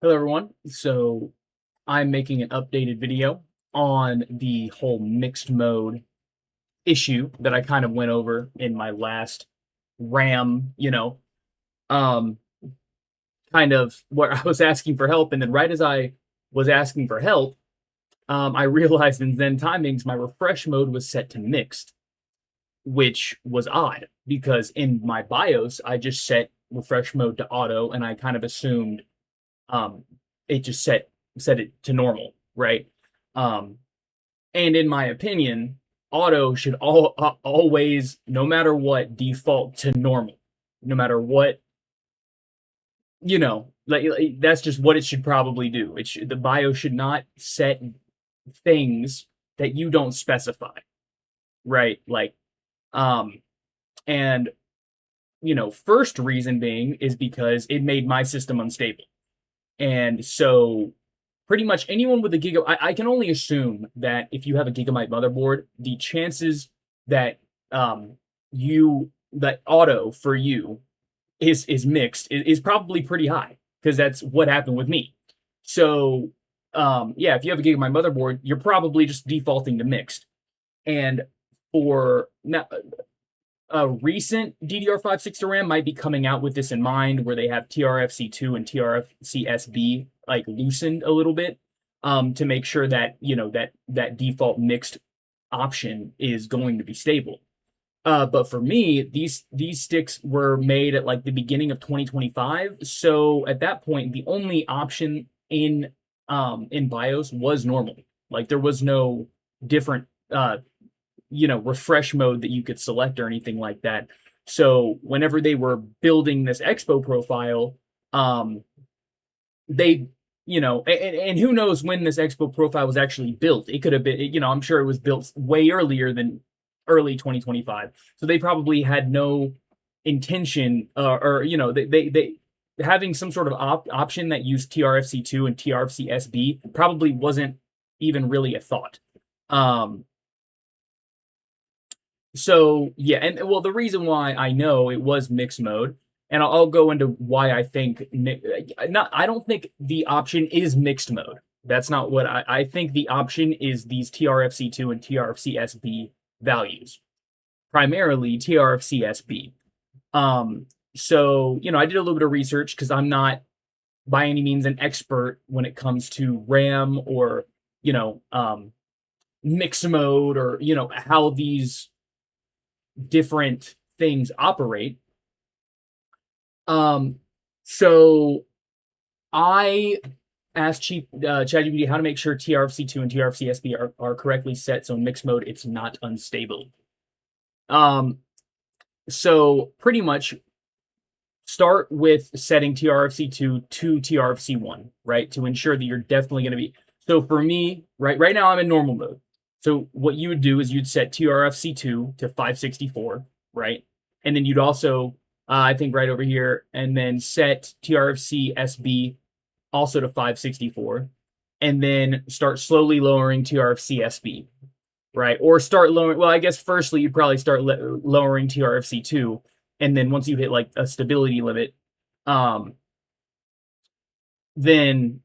Hello everyone. So I'm making an updated video on the whole mixed mode issue that I kind of went over in my last RAM, um kind of where I was asking for help, and then right as I was asking for help, I realized in Zen timings my refresh mode was set to mixed, which was odd because in my BIOS I just set refresh mode to auto and I kind of assumed um, it just set it to normal, right? Um, and in my opinion, auto should always, no matter what, default to normal, no matter what, that's just what it should probably do. The BIOS should not set things that you don't specify, right? Um, and first reason being is because it made my system unstable. And so pretty much anyone with a Gigabyte, I can only assume that if you have a Gigabyte motherboard, the chances that that auto for you is mixed is probably pretty high because that's what happened with me. So yeah, if you have a Gigabyte motherboard, you're probably just defaulting to mixed. And for now, a recent DDR5 6 to RAM might be coming out with this in mind, where they have TRFC2 and TRFCsb like loosened a little bit, to make sure that that default mixed option is going to be stable. But for me, these sticks were made at like the beginning of 2025, so at that point, the only option in BIOS was normal. Like there was no different refresh mode that you could select or anything like that. So whenever they were building this expo profile, they, and who knows when this expo profile was actually built. It could have been, I'm sure it was built way earlier than early 2025. So they probably had no intention, or they having some sort of option that used TRFC2 and TRFCsb probably wasn't even really a thought. So yeah, and well, the reason why I know it was mixed mode, and I'll go into why I think I don't think the option is mixed mode. That's not what I think. The option is these TRFC2 and TRFCsb values, primarily TRFCsb. So I did a little bit of research because I'm not by any means an expert when it comes to RAM or mixed mode, or how these different things operate. So I asked ChatGPT how to make sure TRFC2 and TRFCsb are correctly set, so in mixed mode it's not unstable. So pretty much start with setting TRFC2 to TRFC1, right, to ensure that you're definitely going to be. So for me, right now I'm in normal mode. So what you would do is you'd set TRFC2 to 564, right? And then you'd also, I think right over here, and then set TRFCsb also to 564, and then start slowly lowering TRFCsb, right? Or start lowering, well, I guess firstly you'd probably start lowering TRFC2, and then once you hit like a stability limit, then,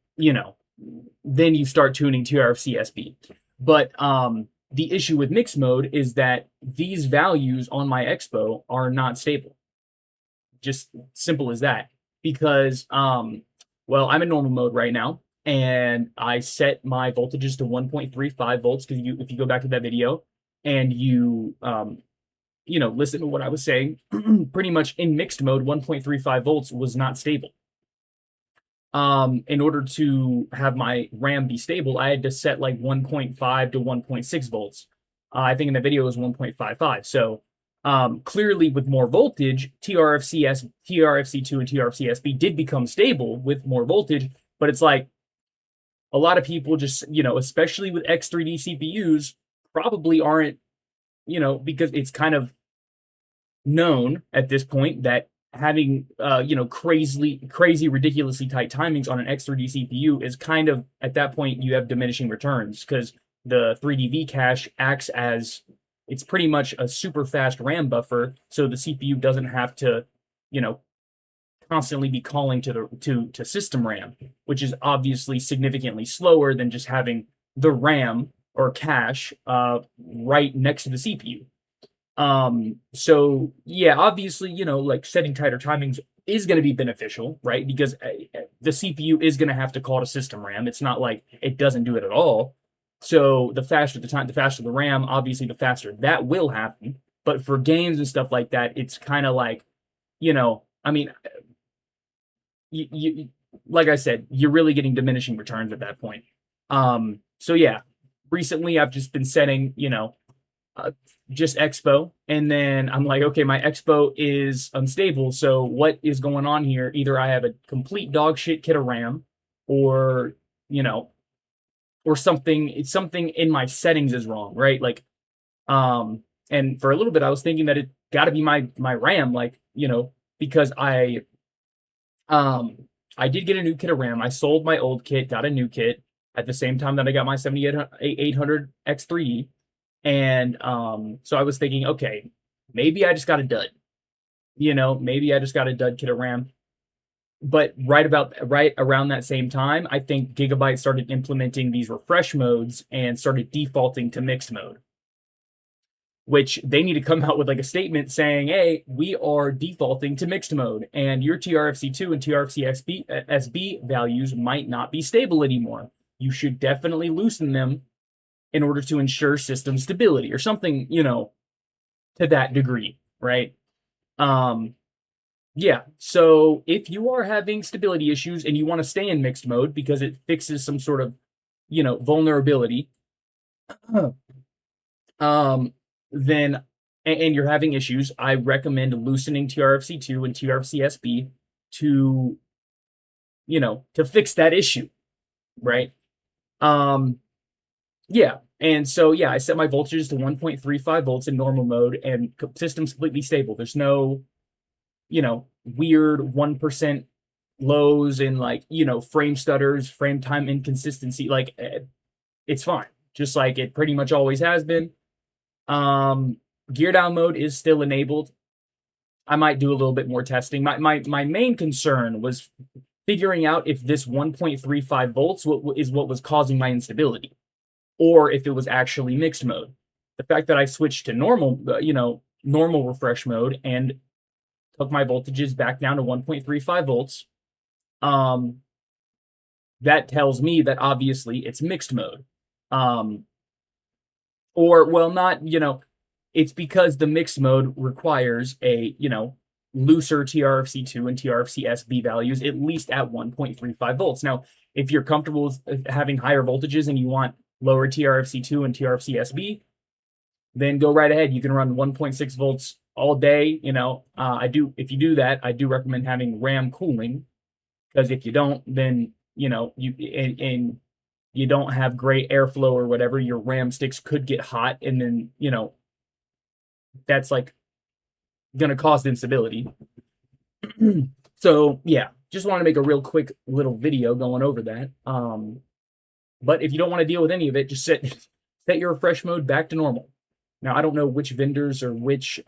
then you start tuning TRFCsb. But the issue with mixed mode is that these values on my expo are not stable. Just simple as that. Because, well, I'm in normal mode right now, and I set my voltages to 1.35 volts. Because if you go back to that video and you listen to what I was saying, pretty much in mixed mode, 1.35 volts was not stable. In order to have my RAM be stable, I had to set like 1.5 to 1.6 volts. I think in the video it was 1.55. So clearly with more voltage, TRFC2 and TRFCsb did become stable with more voltage, but it's like a lot of people just, especially with X3D CPUs, probably aren't, because it's kind of known at this point that having crazy ridiculously tight timings on an X3D CPU is kind of, at that point you have diminishing returns, because the 3D cache acts as, it's pretty much a super fast RAM buffer, so the CPU doesn't have to constantly be calling to system RAM, which is obviously significantly slower than just having the RAM or cache right next to the CPU. So yeah, obviously, like setting tighter timings is going to be beneficial, right? Because the CPU is going to have to call to system RAM. It's not like it doesn't do it at all. So the faster the faster the RAM, obviously the faster that will happen. But for games and stuff like that, it's kind of like, I mean, you like I said, you're really getting diminishing returns at that point. So yeah, recently I've just been setting, just expo, and then I'm like, okay, my expo is unstable, so what is going on here? Either I have a complete dog shit kit of RAM, or you know or something in my settings is wrong, right? Like, and for a little bit I was thinking that it got to be my RAM, like, because I did get a new kit of RAM. I sold my old kit, got a new kit at the same time that I got my 7800 X3. And so I was thinking, okay, maybe I just got a dud. Maybe I just got a dud kit of RAM. But right around that same time, I think Gigabyte started implementing these refresh modes and started defaulting to mixed mode, which they need to come out with like a statement saying, hey, we are defaulting to mixed mode, and your TRFC2 and TRFCsb values might not be stable anymore. You should definitely loosen them in order to ensure system stability, or something, to that degree, right? Yeah, so if you are having stability issues and you want to stay in mixed mode because it fixes some sort of, vulnerability, then, and you're having issues, I recommend loosening TRFC2 and TRFCsb to, to fix that issue, right? Yeah, and so yeah, I set my voltages to 1.35 volts in normal mode, and system's completely stable. There's no, weird 1% lows and, like, frame stutters, frame time inconsistency. Like, it's fine, just like it pretty much always has been. Gear down mode is still enabled. I might do a little bit more testing. My main concern was figuring out if this 1.35 volts is what was causing my instability, or if it was actually mixed mode. The fact that I switched to normal, normal refresh mode, and took my voltages back down to 1.35 volts, that tells me that obviously it's mixed mode. Or, well, not, it's because the mixed mode requires a, looser TRFC2 and TRFCsb values, at least at 1.35 volts. Now, if you're comfortable with having higher voltages and you want lower TRFC2 and TRFCsb, then go right ahead. You can run 1.6 volts all day. If you do that, I do recommend having RAM cooling, because if you don't, then, and you don't have great airflow or whatever, your RAM sticks could get hot, and then, that's like going to cause instability. So yeah, just want to make a real quick little video going over that. But if you don't want to deal with any of it, just set your refresh mode back to normal. Now, I don't know which vendors or which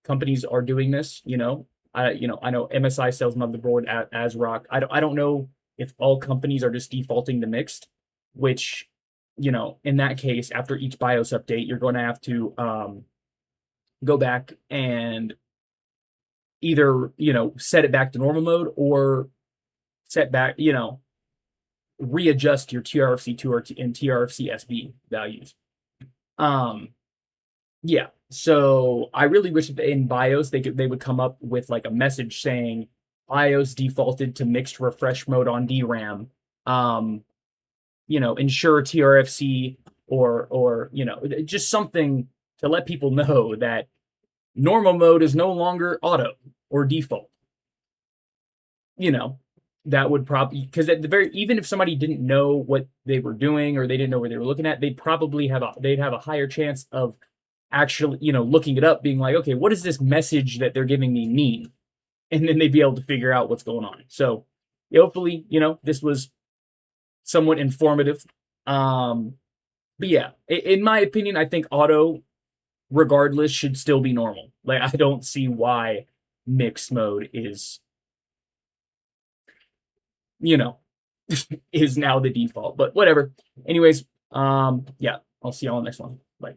companies are doing this. I know MSI sells motherboard at ASRock. I don't know if all companies are just defaulting to mixed, which, in that case, after each BIOS update, you're going to have to go back and either, set it back to normal mode, or set back, readjust your TRFC2 and TRFCsb values. Yeah, so I really wish that in BIOS they would come up with like a message saying BIOS defaulted to mixed refresh mode on DRAM. Ensure TRFC, or just something to let people know that normal mode is no longer auto or default. That would probably, because at the very, even if somebody didn't know what they were doing, or they didn't know what they were looking at, they'd probably have a higher chance of actually, looking it up, being like, okay, what does this message that they're giving me mean? And then they'd be able to figure out what's going on. So hopefully, this was somewhat informative. But yeah, in my opinion, I think auto, regardless, should still be normal. Like, I don't see why mixed mode is you know, is now the default, but whatever. Anyways, yeah, I'll see y'all on the next one. Bye.